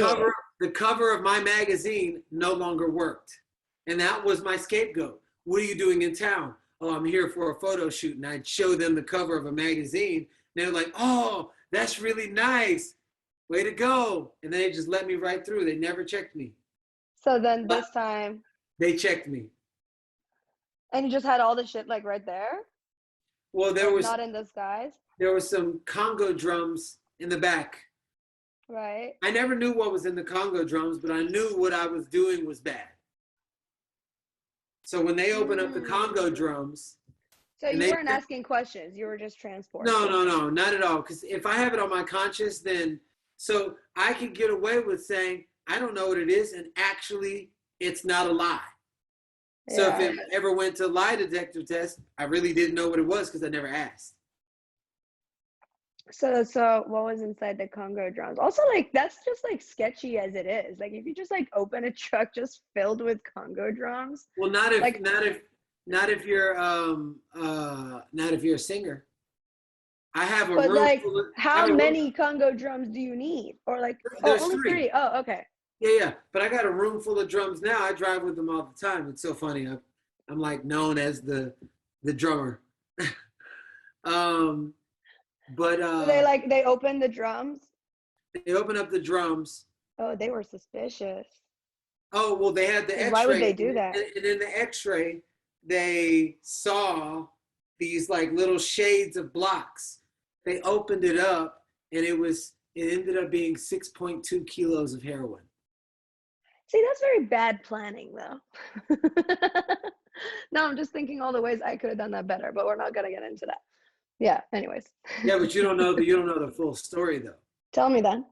cover of my magazine no longer worked, and that was my scapegoat. What are you doing in town? Oh, I'm here for a photo shoot. And I'd show them the cover of a magazine. And they're like, oh, that's really nice. Way to go. And they just let me right through. They never checked me. So then this time, They checked me. and you just had all the shit like right there? Well, Like, not in disguise? there was some Congo drums in the back. Right. I never knew what was in the Congo drums, but I knew what I was doing was bad. So when they open up the Congo drums. So you weren't asking questions. You were just transporting. No, not at all. Because if I have it on my conscience, then so I could get away with saying, I don't know what it is. And actually, it's not a lie. Yeah. So if it ever went to lie detector test, I really didn't know what it was because I never asked. So what was inside the Congo drums? Also, like, that's just like sketchy as it is. Like, if you just like open a truck just filled with Congo drums. Well, not if you're a singer. I have a room like, full of, how many Congo drums do you need? Or like, there's only 3. Oh, okay. Yeah. But I got a room full of drums now. I drive with them all the time. It's so funny. I'm like known as the drummer. But they open the drums. They open up the drums. Oh, they were suspicious. Oh, well, they had the X-ray. Why would they do that? And in the X-ray, they saw these like little shades of blocks. They opened it up, and it ended up being 6.2 kilos of heroin. See, that's very bad planning, though. No, I'm just thinking all the ways I could have done that better, but we're not gonna get into that. Yeah. Anyways. Yeah, but you don't know the full story though. Tell me then.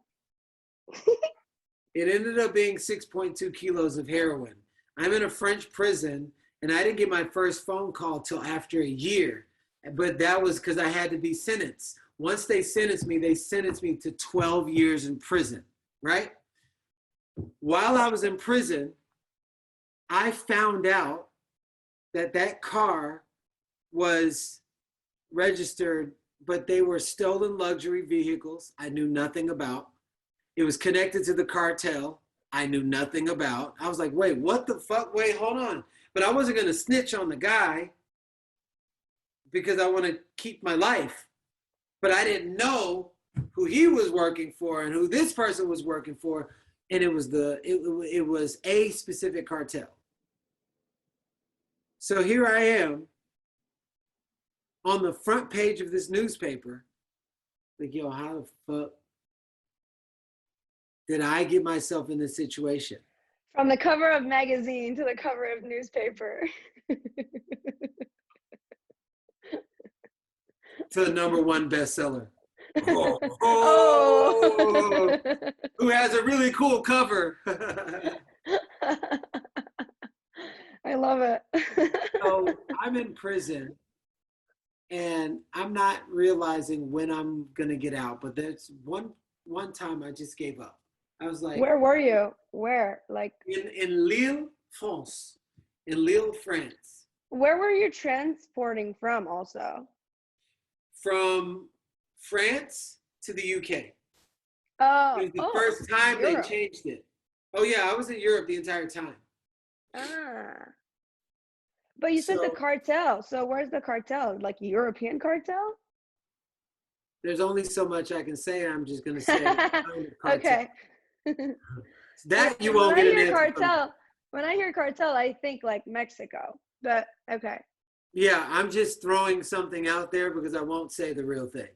It ended up being 6.2 kilos of heroin. I'm in a French prison, and I didn't get my first phone call till after a year. But that was because I had to be sentenced. Once they sentenced me to 12 years in prison, right? While I was in prison, I found out that car was registered, but they were stolen luxury vehicles I knew nothing about. It was connected to the cartel I knew nothing about. I was like, wait, what the fuck? Wait, hold on. But I wasn't going to snitch on the guy because I want to keep my life. But I didn't know who he was working for and who this person was working for. And it was a specific cartel. So here I am on the front page of this newspaper. Like, yo, how the fuck did I get myself in this situation? From the cover of magazine to the cover of newspaper. To the #1 bestseller. Oh, Oh. who has a really cool cover. I love it. So I'm in prison, and I'm not realizing when I'm gonna get out. But there's one time I just gave up. I was like, where were you? Where? Like in Lille, France. In Lille, France. where were you transporting from also? From France to the UK. Oh, It was the first time Europe. they changed it. Oh yeah, I was in Europe the entire time. Ah. But you said the cartel. So where's the cartel? Like European cartel? There's only so much I can say. I'm just gonna say okay. That you won't get an answer cartel. When I hear cartel, I think like Mexico. But okay. Yeah, I'm just throwing something out there because I won't say the real thing.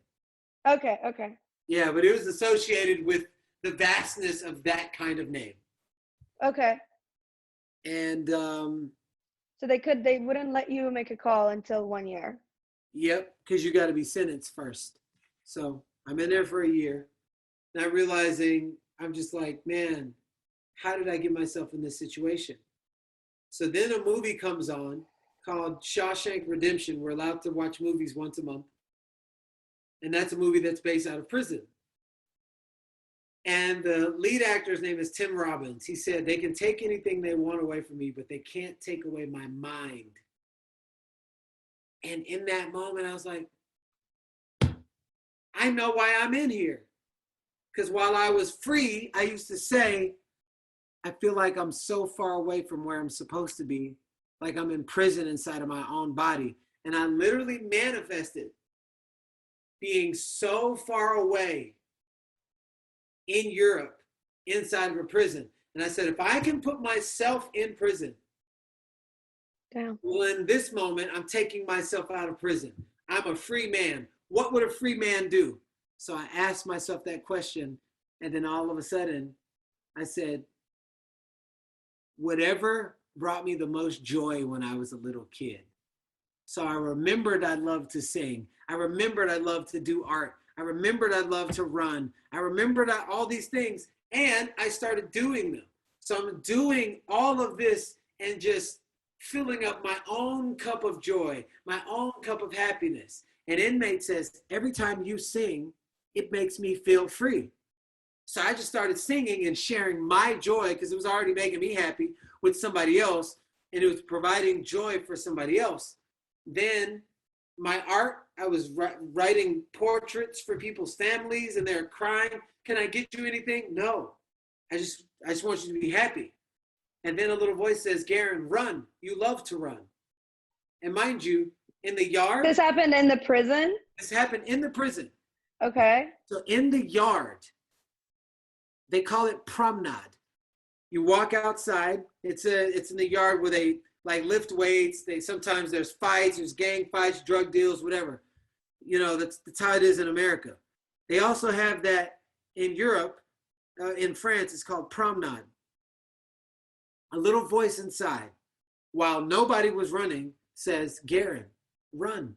Okay, okay. Yeah, but it was associated with the vastness of that kind of name. Okay. And so they wouldn't let you make a call until 1 year. Yep, because you got to be sentenced first. So I'm in there for a year, not realizing, I'm just like, man, how did I get myself in this situation? So then a movie comes on called Shawshank Redemption. We're allowed to watch movies once a month. And that's a movie that's based out of prison. And the lead actor's name is Tim Robbins. He said, they can take anything they want away from me, but they can't take away my mind. And in that moment, I was like, I know why I'm in here. Because while I was free, I used to say, I feel like I'm so far away from where I'm supposed to be, like I'm in prison inside of my own body. And I literally manifested being so far away in Europe, inside of a prison. And I said, if I can put myself in prison, well, in this moment, I'm taking myself out of prison. I'm a free man. What would a free man do? So I asked myself that question. And then all of a sudden, I said, whatever brought me the most joy when I was a little kid. So I remembered I loved to sing. I remembered I loved to do art. I remembered I loved to run. I remembered all these things, and I started doing them. So I'm doing all of this and just filling up my own cup of joy, my own cup of happiness. An inmate says, every time you sing, it makes me feel free. So I just started singing and sharing my joy, because it was already making me happy, with somebody else, and it was providing joy for somebody else. Then my art, I was writing portraits for people's families, and they're crying, can I get you anything? No, I just want you to be happy. And then a little voice says, Garrain, run, you love to run. And mind you, in the yard. This happened in the prison? This happened in the prison. Okay. So in the yard, they call it promenade. You walk outside, it's in the yard where they like lift weights. They sometimes there's fights, there's gang fights, drug deals, whatever. That's how it is in America. They also have that in Europe, in France. It's called promenade. A little voice inside, while nobody was running, says, "Garrain, run.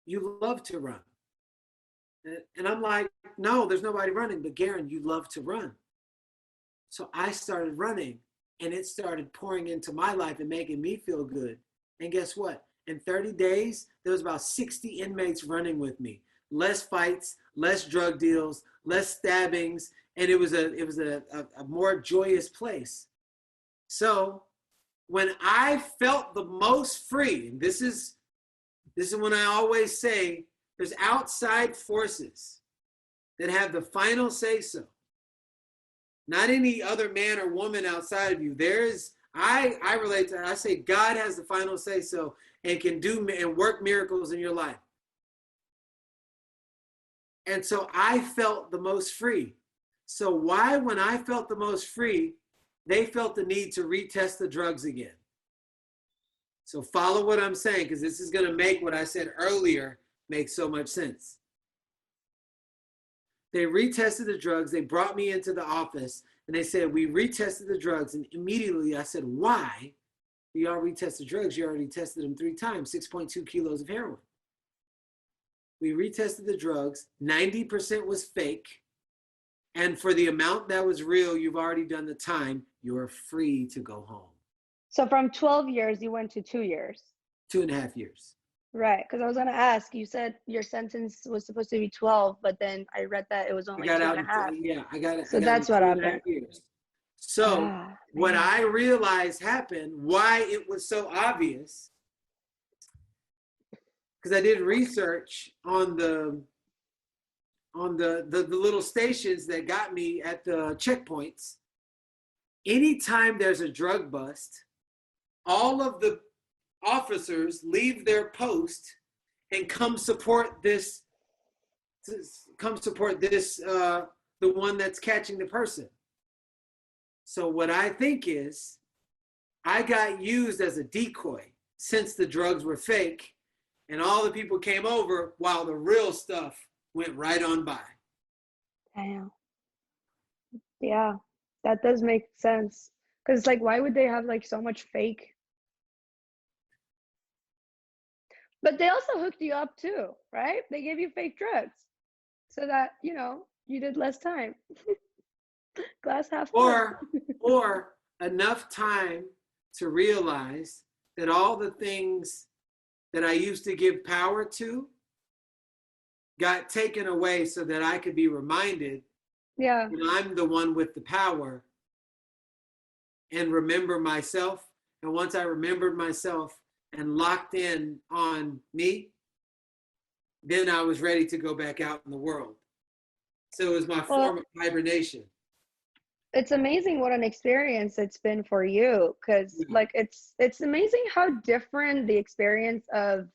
You love to run." And I'm like, "No, there's nobody running, but Garrain, you love to run." So I started running, and it started pouring into my life and making me feel good. And guess what? In 30 days, there was about 60 inmates running with me. Less fights, less drug deals, less stabbings, and it was a more joyous place. So when I felt the most free, and this is when I always say there's outside forces that have the final say so. Not any other man or woman outside of you. I relate to that. I say God has the final say so and can do and work miracles in your life. And so I felt the most free. So why, when I felt the most free, they felt the need to retest the drugs again? So follow what I'm saying, because this is going to make what I said earlier make so much sense. They retested the drugs. They brought me into the office and they said, "We retested the drugs." And immediately I said, "Why do y'all retest the drugs? You already tested them 3 times, 6.2 kilos of heroin." We retested the drugs. 90% was fake. And for the amount that was real, you've already done the time. You're free to go home. So from 12 years, you went to 2 years. 2.5 years. Right, because I was going to ask, you said your sentence was supposed to be 12, but then I read that it was only 2.5. I got it. So that's what happened. Years. So what I realized happened, why it was so obvious, because I did research on the little stations that got me at the checkpoints. Anytime there's a drug bust, all of the officers leave their post and come support the one that's catching the person. So what I think is, I got used as a decoy since the drugs were fake, and all the people came over while the real stuff went right on by. Damn. Yeah, that does make sense. Because like, why would they have like so much fake? But they also hooked you up too, right? They gave you fake drugs so that, you did less time. Glass half full. Or enough time to realize that all the things that I used to give power to got taken away so that I could be reminded that I'm the one with the power, and remember myself. And once I remembered myself and locked in on me, then I was ready to go back out in the world. So it was my form of hibernation. It's amazing what an experience it's been for you, because like it's amazing how different the experience of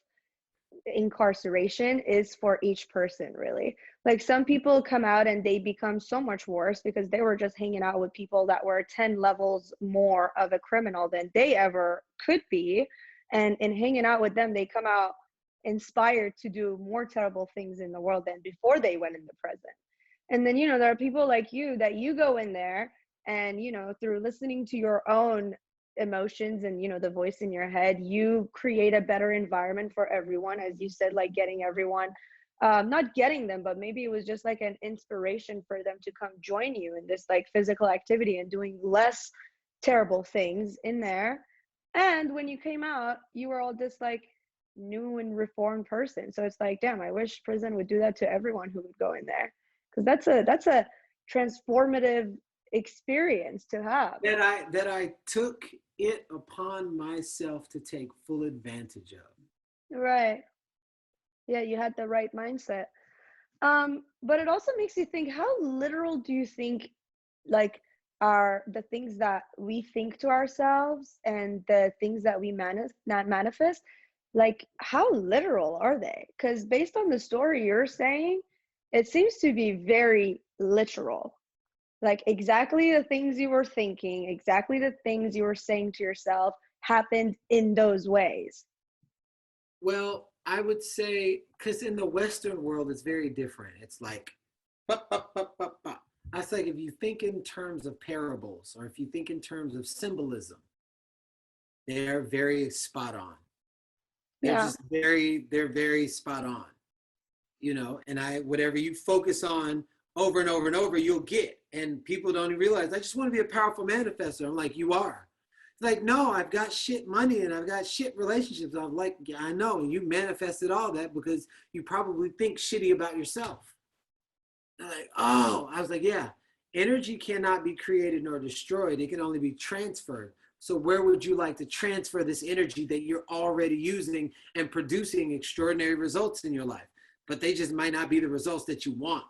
incarceration is for each person, really. Like some people come out and they become so much worse because they were just hanging out with people that were 10 levels more of a criminal than they ever could be, and in hanging out with them they come out inspired to do more terrible things in the world than before they went into prison. And then there are people like you that you go in there and through listening to your own emotions and the voice in your head, you create a better environment for everyone, as you said, like getting everyone, not getting them, but maybe it was just like an inspiration for them to come join you in this like physical activity and doing less terrible things in there. And when you came out, you were all this like new and reformed person. So it's like, damn, I wish prison would do that to everyone who would go in there, because that's a transformative experience to have. That I took it upon myself to take full advantage of. Right. Yeah, you had the right mindset. But it also makes you think, how literal do you think like are the things that we think to ourselves and the things that we manifest, like how literal are they? Because based on the story you're saying, it seems to be very literal. Like exactly the things you were thinking, exactly the things you were saying to yourself, happened in those ways? Well, I would say, because in the Western world, it's very different. It's like, ba, ba, ba, ba, ba. I was like, if you think in terms of parables or if you think in terms of symbolism, they're very spot on. Yeah. They're very spot on, and whatever you focus on over and over and over, you'll get. And people don't even realize, I just want to be a powerful manifestor. I'm like, you are. It's like, no, I've got shit money and I've got shit relationships. I'm like, yeah, I know. And you manifested all that because you probably think shitty about yourself. They're like, oh, I was like, yeah, energy cannot be created nor destroyed. It can only be transferred. So where would you like to transfer this energy that you're already using and producing extraordinary results in your life? But they just might not be the results that you want.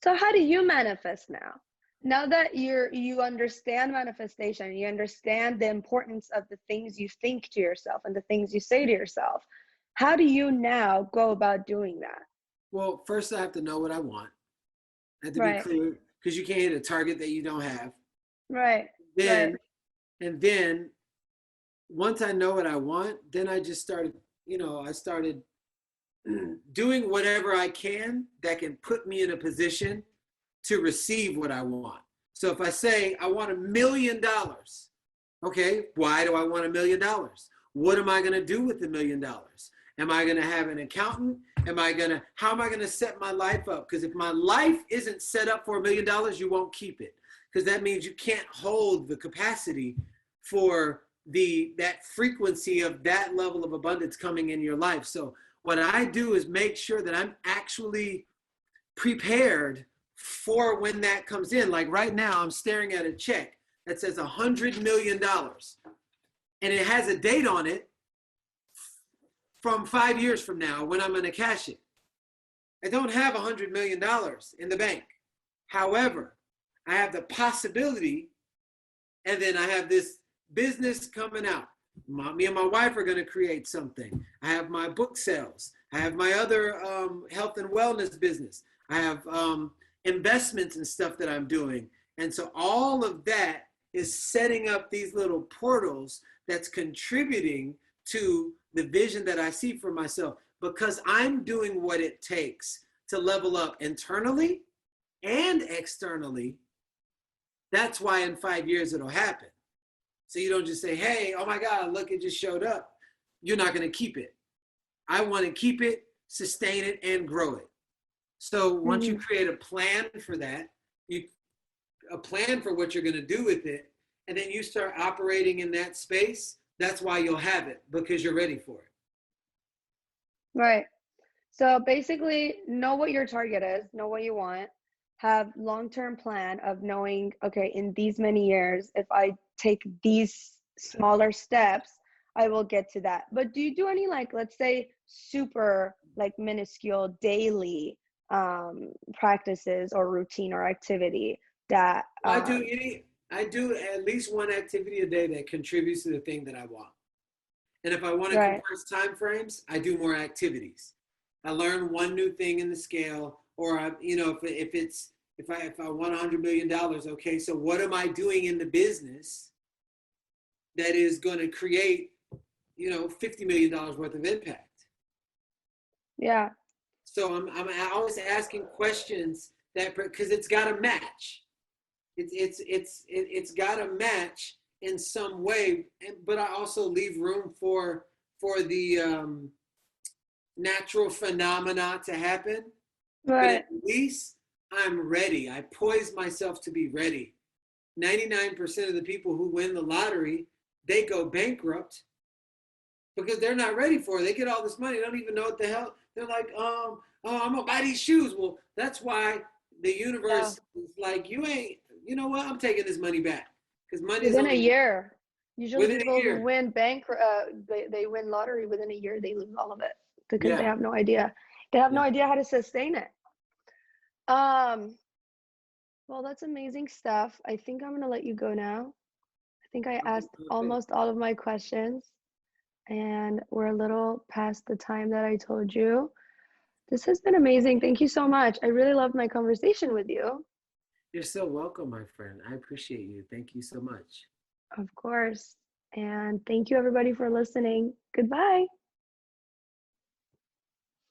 So how do you manifest now? Now that you understand manifestation, you understand the importance of the things you think to yourself and the things you say to yourself. How do you now go about doing that? Well, first I have to know what I want. I have to be Right, clear because you can't hit a target that you don't have. right, right, Then, and then once I know what I want, then I just started, I started doing whatever I can that can put me in a position to receive what I want. So if I say I want $1,000,000, okay, why do I want $1,000,000? What am I going to do with the $1,000,000? Am I going to have an accountant? How am I going to set my life up? Because if my life isn't set up for $1,000,000, you won't keep it. Because that means you can't hold the capacity for that frequency of that level of abundance coming in your life. So what I do is make sure that I'm actually prepared for when that comes in. Like right now, I'm staring at a check that says $100 million. And it has a date on it from 5 years from now when I'm going to cash it. I don't have $100 million in the bank. However, I have the possibility, and then I have this business coming out. Me and my wife are going to create something. I have my book sales. I have my other health and wellness business. I have investments and stuff that I'm doing. And so all of that is setting up these little portals that's contributing to the vision that I see for myself, because I'm doing what it takes to level up internally and externally. That's why in 5 years it'll happen. So you don't just say, hey, oh my God, look, it just showed up. You're not going to keep it. I want to keep it, sustain it, and grow it. So once you create a plan for that, a plan for what you're going to do with it, and then you start operating in that space, that's why you'll have it, because you're ready for it. right. So basically, know what your target is, know what you want, have long-term plan of knowing, okay, in these many years, if I take these smaller steps, I will get to that. But do you do any, like, let's say super like minuscule daily practices or routine or activity that I do at least one activity a day that contributes to the thing that I want. And if I want to right, compress time frames, I do more activities. I learn one new thing in the scale, or if I want $100 million, okay, so what am I doing in the business that is going to create, $50 million worth of impact? yeah, So I'm always asking questions because it's got to match. It's got to match in some way, but I also leave room for the natural phenomena to happen. But right, at least I'm ready. I poise myself to be ready. 99% of the people who win the lottery, they go bankrupt because they're not ready for it. They get all this money, they don't even know what the hell. They're like, oh, I'm gonna buy these shoes. Well, that's why the universe is like, you know what? I'm taking this money back because money is within a only year. Usually within a people who year. win they win lottery within a year, they lose all of it because they Yeah. have no idea. They have no Yeah. idea how to sustain it. Um, well, that's amazing stuff. I think I'm gonna let you go now. I think I asked Okay. almost all of my questions, and we're a little past the time that I told you. This has been amazing. Thank you so much. I really loved my conversation with you. You're so welcome, my friend. I appreciate you. Thank you so much. Of course. And thank you everybody for listening. Goodbye.